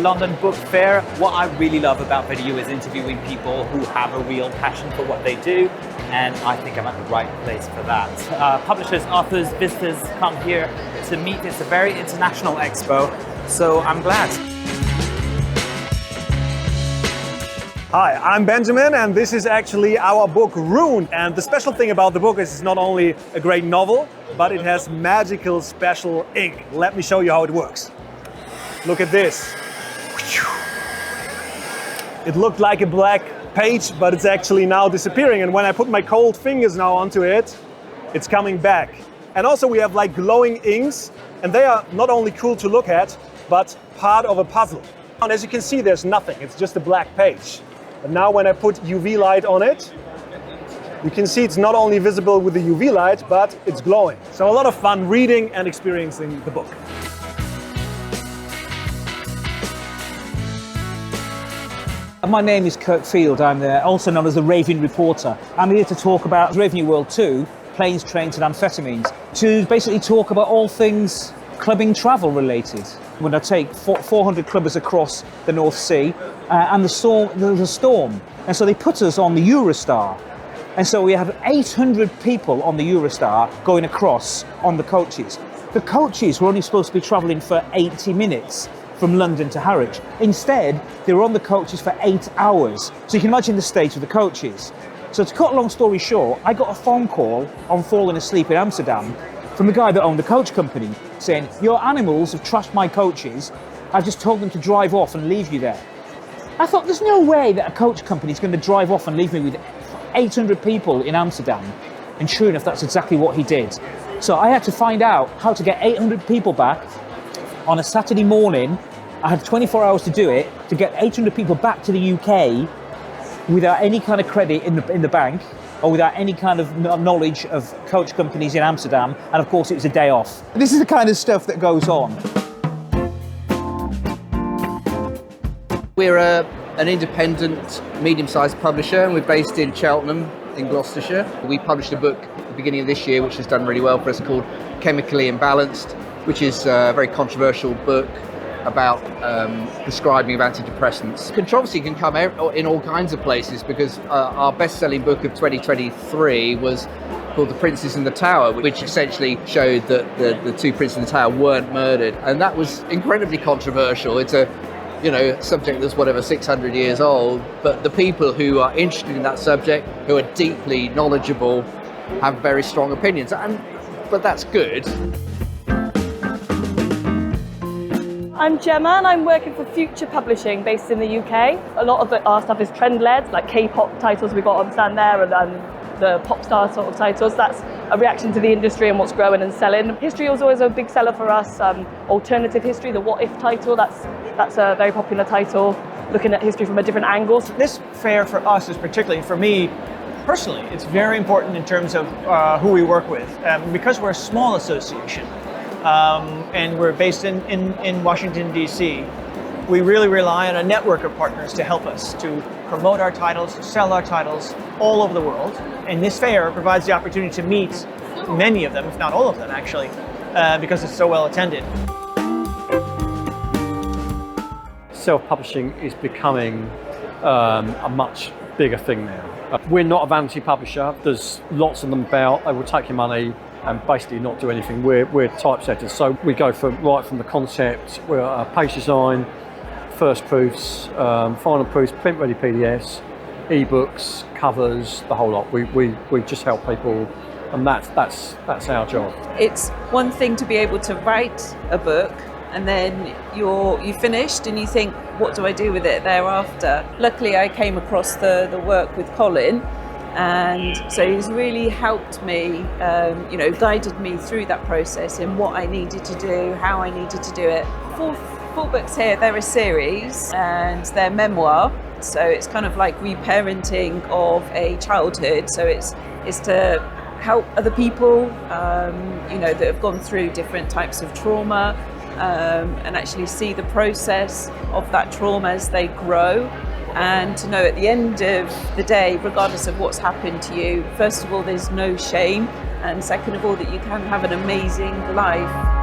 London Book Fair. What I really love about video is interviewing people who have a real passion for what they do, and I think I'm at the right place for that. Publishers, authors, visitors come here to meet. It's a very international expo, so I'm glad. Hi, I'm Benjamin, and this is actually our book Rune. And the special thing about the book is it's not only a great novel, but it has magical special ink. Let me show you how it works. Look at this. It looked like a black page, but it's actually now disappearing. And when I put my cold fingers now onto it, it's coming back. And also we have like glowing inks, and they are not only cool to look at, but part of a puzzle. And as you can see, there's nothing. It's just a black page. But now when I put UV light on it, you can see it's not only visible with the UV light, but it's glowing. So a lot of fun reading and experiencing the book. My name is Kirk Field. I'm also known as the Raving Reporter. I'm here to talk about Raving World 2, Planes, Trains and Amphetamines, to basically talk about all things clubbing travel related. When I take 400 clubbers across the North Sea and there's a storm. And so they put us on the Eurostar. And so we have 800 people on the Eurostar going across on the coaches. The coaches were only supposed to be travelling for 80 minutes from London to Harwich. Instead, they were on the coaches for 8 hours. So you can imagine the state of the coaches. So to cut a long story short, I got a phone call on falling asleep in Amsterdam from the guy that owned the coach company saying, "Your animals have trashed my coaches. I've just told them to drive off and leave you there." I thought, there's no way that a coach company is going to drive off and leave me with 800 people in Amsterdam. And sure enough, that's exactly what he did. So I had to find out how to get 800 people back on a Saturday morning. I had 24 hours to do it, to get 800 people back to the UK without any kind of credit in the bank or without any kind of knowledge of coach companies in Amsterdam. And of course, it was a day off. This is the kind of stuff that goes on. We're an independent, medium-sized publisher, and we're based in Cheltenham in Gloucestershire. We published a book at the beginning of this year, which has done really well for us, called Chemically Imbalanced, which is a very controversial book about prescribing of antidepressants. Controversy can come in all kinds of places, because our best-selling book of 2023 was called The Princes in the Tower, which essentially showed that the two princes in the tower weren't murdered, and that was incredibly controversial. It's a subject that's whatever 600 years old, but the people who are interested in that subject, who are deeply knowledgeable, have very strong opinions, but that's good. I'm Gemma, and I'm working for Future Publishing based in the UK. A lot of our stuff is trend-led, like K-pop titles we got on stand there, and the pop star sort of titles. That's a reaction to the industry and what's growing and selling. History was always a big seller for us. Alternative history, the What If title, that's a very popular title, looking at history from a different angle. This fair for us is particularly, for me personally, it's very important in terms of who we work with. Because we're a small association, and we're based in Washington, D.C., we really rely on a network of partners to help us to promote our titles, to sell our titles all over the world. And this fair provides the opportunity to meet many of them, if not all of them actually, because it's so well attended. Self-publishing is becoming a much bigger thing now. We're not a vanity publisher. There's lots of them about. They will take your money and basically not do anything. We're typesetters, so we go right from the concept. We're page design, first proofs, final proofs, print-ready PDFs, e-books, covers, the whole lot. We just help people, and that's our job. It's one thing to be able to write a book, and then you're finished and you think, what do I do with it thereafter? Luckily, I came across the work with Colin, and so he's really helped me, guided me through that process in what I needed to do, how I needed to do it. Four books here, they're a series and they're memoir, so it's kind of like reparenting of a childhood. So it's to help other people, that have gone through different types of trauma, and actually see the process of that trauma as they grow, and to know at the end of the day, regardless of what's happened to you, first of all, there's no shame, and second of all, that you can have an amazing life.